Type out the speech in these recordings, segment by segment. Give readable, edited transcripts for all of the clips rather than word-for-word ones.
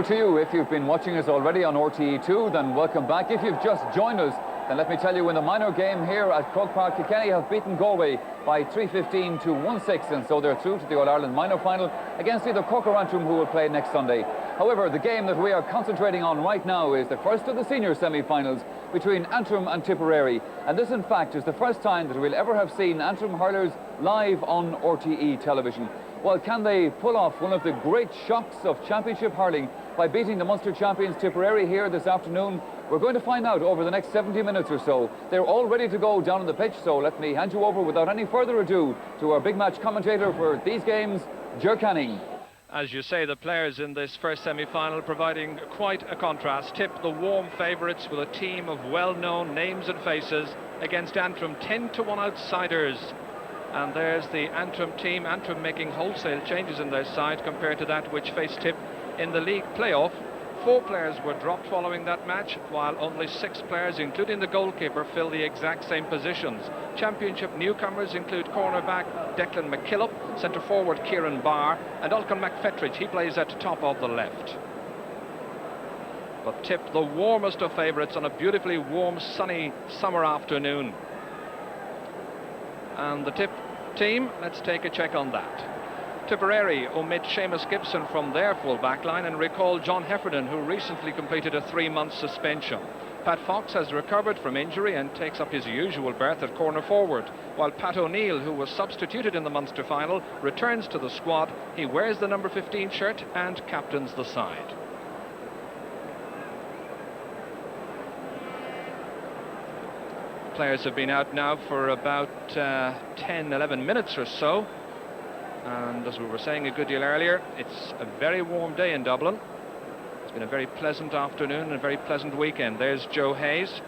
Hello to you. If you've been watching us already on RTE2, then welcome back. If you've just joined us, then let me tell you, in the minor game here at Croke Park, Kilkenny have beaten Galway by 3-15 to 1-6, and so they're through to the All-Ireland minor final against either Cork or Antrim, who will play next Sunday. However, the game that we are concentrating on right now is the first of the senior semi-finals between Antrim and Tipperary, and this in fact is the first time that we'll ever have seen Antrim hurlers live on RTE television. Well, can they pull off one of the great shocks of championship hurling by beating the Munster champions Tipperary here this afternoon? We're going to find out over the next 70 minutes or so. They're all ready to go down on the pitch, so let me hand you over without any further ado to our big match commentator for these games, Ger Canning. As you say, the players in this first semi-final providing quite a contrast. Tip, the warm favourites with a team of well-known names and faces, against Antrim, 10-1 outsiders. And there's the Antrim team, Antrim making wholesale changes in their side compared to that which faced Tip in the league playoff. 4 players were dropped following that match, while only 6 players, including the goalkeeper, fill the exact same positions. Championship newcomers include cornerback Declan McKillop, centre forward Kieran Barr, and Ulcan McFetridge. He plays at top of the left. But Tip, the warmest of favourites on a beautifully warm, sunny summer afternoon. And the Tip team, let's take a check on that. Tipperary omit Seamus Gibson from their full back line and recall John Heffernan, who recently completed a 3-month suspension. Pat Fox has recovered from injury and takes up his usual berth at corner forward, while Pat O'Neill, who was substituted in the Munster final, returns to the squad. He wears the number 15 shirt and captains the side. Players have been out now for about 10-11 minutes or so, and as we were saying a good deal earlier, it's a very warm day in Dublin. It's been a very pleasant afternoon and a very pleasant weekend. There's Joe Hayes,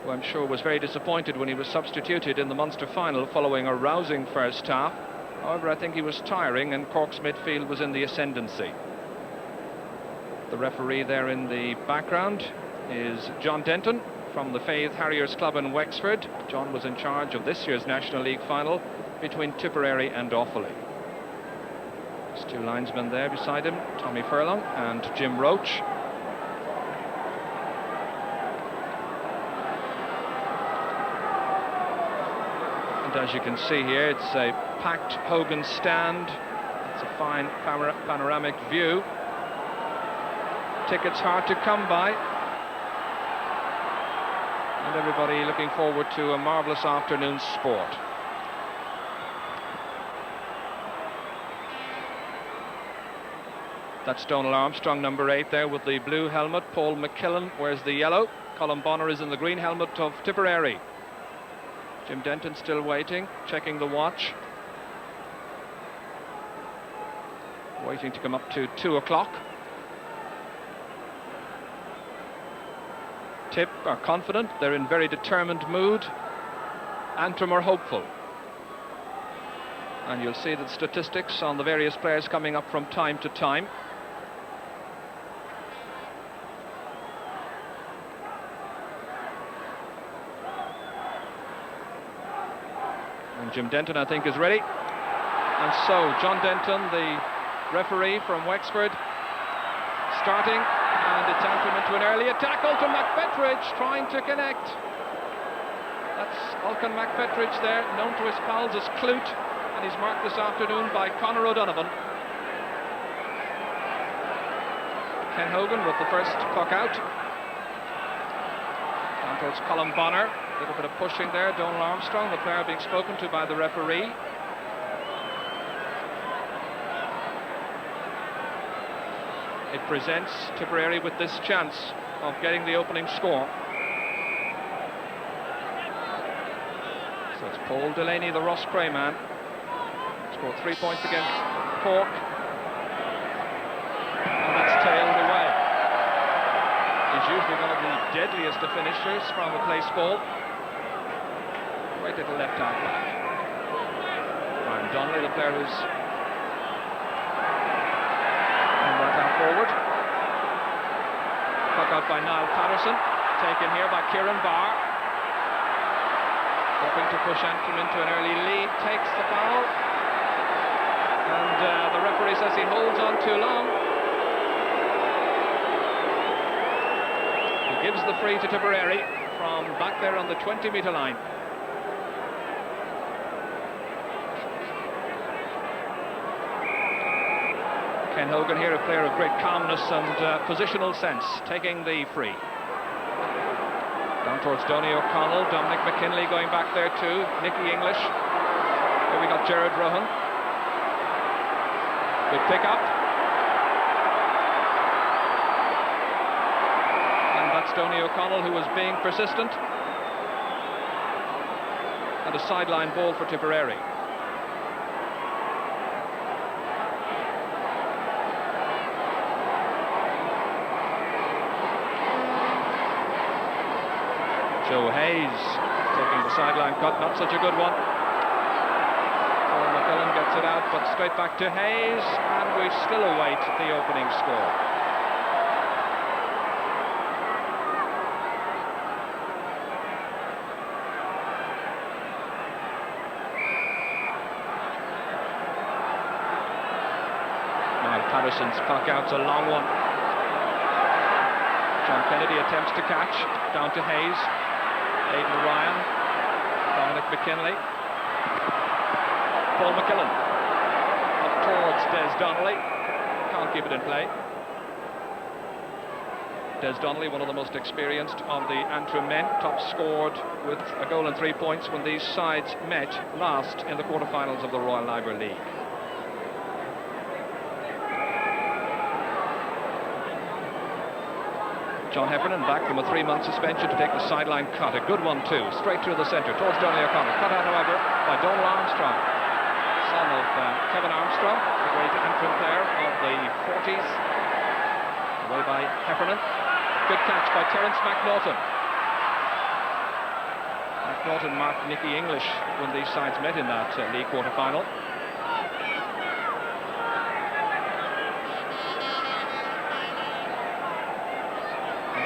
who I'm sure was very disappointed when he was substituted in the Munster final following a rousing first half. However, I think he was tiring and Cork's midfield was in the ascendancy. The referee there in the background is John Denton from the Faith Harriers Club in Wexford. John was in charge of this year's National League final between Tipperary and Offaly. There's 2 linesmen there beside him, Tommy Furlong and Jim Roach. And as you can see here, it's a packed Hogan stand. It's a fine panoramic view. Tickets hard to come by. And everybody looking forward to a marvellous afternoon's sport. That's Donal Armstrong, number 8 there with the blue helmet. Paul McKillen wears the yellow. Colin Bonner is in the green helmet of Tipperary. Jim Denton still waiting, checking the watch. Waiting to come up to 2 o'clock. Tip are confident, they're in very determined mood. Antrim are hopeful. And you'll see the statistics on the various players coming up from time to time. And Jim Denton, I think, is ready. And so, John Denton, the referee from Wexford, starting. And it's Antrim into an early attack. Ulcan McFetridge trying to connect. That's Ulcan McFetridge there, known to his pals as Clute, and he's marked this afternoon by Conor O'Donovan. Ken Hogan with the first puck out. Down towards Colin Bonner. A little bit of pushing there. Donal Armstrong, the player being spoken to by the referee. It presents Tipperary with this chance of getting the opening score. So it's Paul Delaney, the Ross Cray man. Scored 3 points against Cork. And that's tailed away. He's usually one of the deadliest of finishers from a place ball. Great little left out back. Ryan Donnelly, the player who's forward. Puck out by Niall Patterson, taken here by Kieran Barr. Hoping to push Antrim into an early lead, takes the foul. And the referee says he holds on too long. gives the free to Tipperary from back there on the 20-metre line. Ken Hogan here, a player of great calmness and positional sense, taking the free. Down towards Donny O'Connell, Dominic McKinley going back there too, Nicky English. Here we got Gerard Rohan. Good pick up. And that's Donny O'Connell, who was being persistent. And a sideline ball for Tipperary. Joe Hayes taking the sideline cut, not such a good one. Paul McKillen gets it out, but straight back to Hayes, and we still await the opening score. Now Patterson's puck out's a long one. John Kennedy attempts to catch, down to Hayes. Aidan Ryan, Dominic McKinley, Paul McKillen, up towards Des Donnelly, can't keep it in play. Des Donnelly, one of the most experienced of the Antrim men, top scored with a goal and 3 points when these sides met last in the quarterfinals of the Royal Liber League. John Heffernan back from a 3-month suspension to take the sideline cut. A good one too, straight through the centre towards Donny O'Connell. Cut out, however, by Donald Armstrong, son of Kevin Armstrong, a great Antrim player of the 40s. Away by Heffernan. Good catch by Terence McNaughton. McNaughton marked Nicky English when these sides met in that league quarter-final.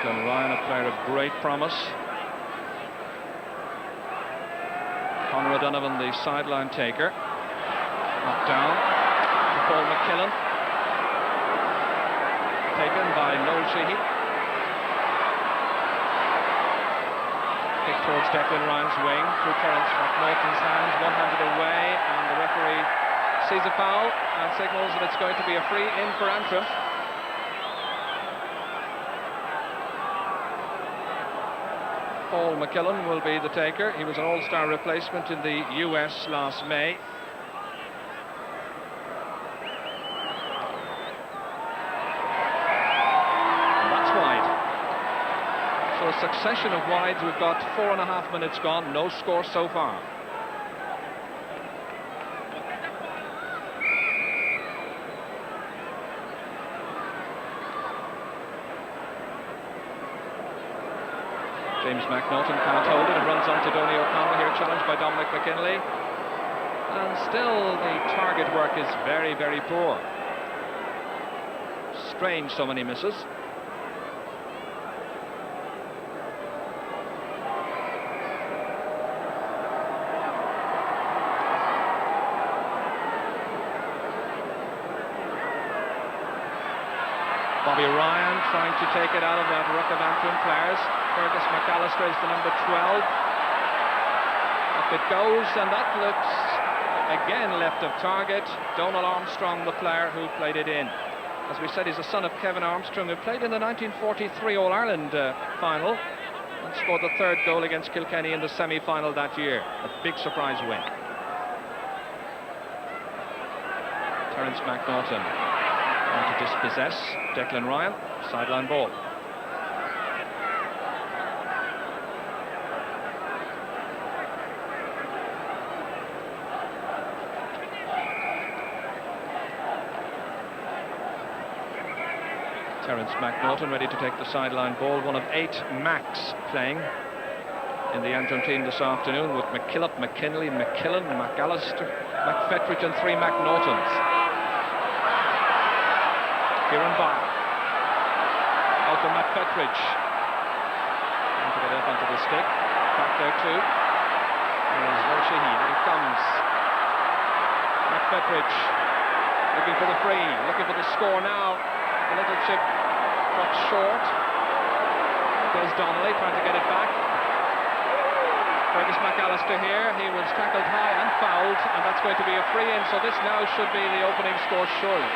Ryan, a player of great promise. Conor O'Donovan, the sideline taker. Knocked down to Paul McKillen. Taken by Noel Sheehy. Kick towards Declan Ryan's wing through Terence McNaughton's hands, one-handed away, and the referee sees a foul and signals that it's going to be a free in for Antrim. Paul McKillen will be the taker. He was an all-star replacement in the US last May. And that's wide. So a succession of wides. We've got 4.5 minutes gone. No score so far. James McNaughton can't hold it and runs on to Donny O'Connell here, challenged by Dominic McKinley. And still the target work is very, very poor. Strange, so many misses. Bobby Ryan trying to take it out of that ruck of Antrim players. Fergus McAllister is the number 12. Up it goes, and that looks again left of target. Donald Armstrong, the player who played it in. As we said, he's a son of Kevin Armstrong, who played in the 1943 All-Ireland final and scored the 3rd goal against Kilkenny in the semi-final that year. A big surprise win. Terence McNaughton to dispossess Declan Ryan, sideline ball. Terence McNaughton ready to take the sideline ball, one of 8 Macs playing in the Antrim team this afternoon, with McKillop, McKinley, McKillen, McAllister, McFetridge and 3 McNaughtons. Kieran Barr out to McFetridge, trying to get up onto the stick, back there too. There's Volshehi, here he comes. McFetridge looking for the free, looking for the score now. The little chip drops short. Des Donnelly trying to get it back. Fergus McAllister here, he was tackled high and fouled, and that's going to be a free in, so this now should be the opening score surely.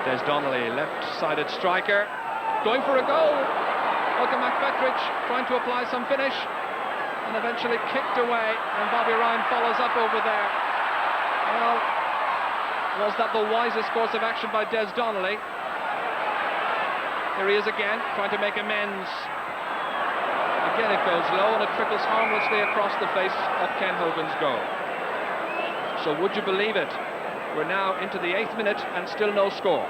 Des Donnelly, left-sided striker, going for a goal. Malcolm McFetrich trying to apply some finish, and eventually kicked away, and Bobby Ryan follows up over there. Well, was that the wisest course of action by Des Donnelly? Here he is again, trying to make amends. Again it goes low, and it trickles harmlessly across the face of Ken Hogan's goal. So would you believe it? We're now into the 8th minute and still no score.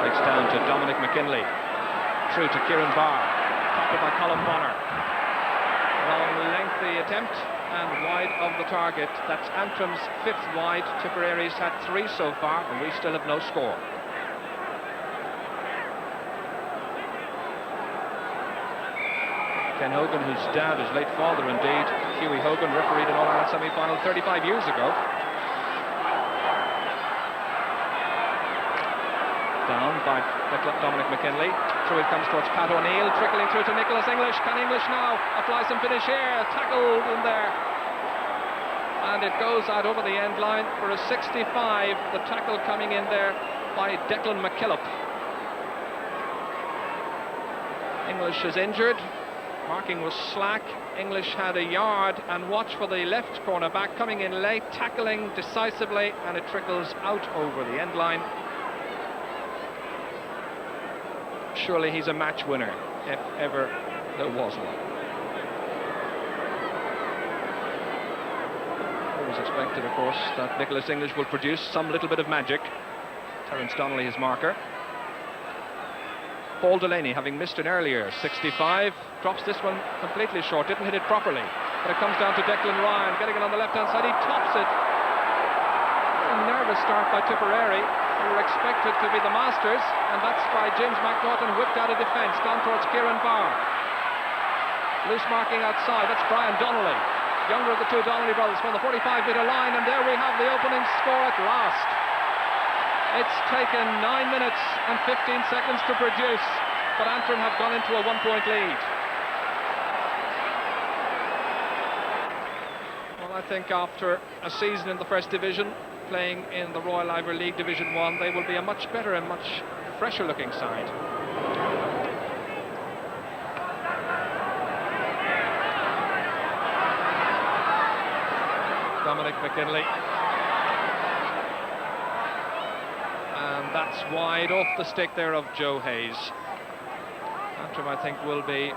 Breaks down to Dominic McKinley. Through to Kieran Barr. Tackled by Colin Bonner. Long, lengthy attempt and wide of the target. That's Antrim's 5th wide. Tipperary's had 3 so far, and we still have no score. Ken Hogan, whose dad is late father indeed, Hughie Hogan, refereed an All-Ireland semi-final 35 years ago. Down by Dominic McKinley. Through it comes towards Pat O'Neill, trickling through to Nicholas English. Can English now apply some finish here? Tackled in there. And it goes out over the end line for a 65. The tackle coming in there by Declan McKillop. English is injured. Marking was slack. English had a yard, and watch for the left corner back coming in late, tackling decisively, and it trickles out over the end line. Surely he's a match winner, if ever there was one. Always expected, of course, that Nicholas English will produce some little bit of magic. Terence Donnelly, his marker. Paul Delaney, having missed an earlier 65, drops this one completely short, didn't hit it properly. But it comes down to Declan Ryan, getting it on the left-hand side, he tops it. A nervous start by Tipperary. They were expected to be the masters, and that's by James McNaughton, whipped out of defence, down towards Kieran Barr. Loose marking outside, that's Brian Donnelly, younger of the 2 Donnelly brothers, from the 45-metre line, and there we have the opening score at last. It's taken 9 minutes and 15 seconds to produce, but Antrim have gone into a 1-point lead. Well, I think after a season in the First Division, playing in the Royal Ivor League Division 1, they will be a much better and much fresher looking side. Dominic McKinley, and that's wide off the stick there of Joe Hayes. Antrim, I think, will be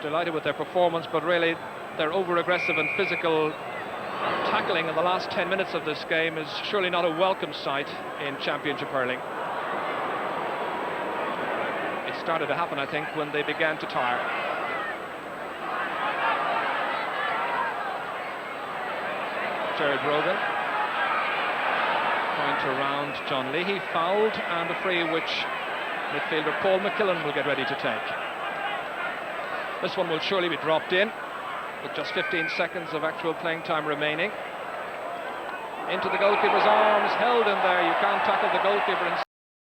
delighted with their performance, but really their over-aggressive and physical tackling in the last 10 minutes of this game is surely not a welcome sight in Championship hurling. It started to happen, I think, when they began to tire. Jared Brogan point around John Leahy, fouled, and a free which midfielder Paul McKillen will get ready to take. This one will surely be dropped in with just 15 seconds of actual playing time remaining. Into the goalkeeper's arms, held in there. You can't tackle the goalkeeper in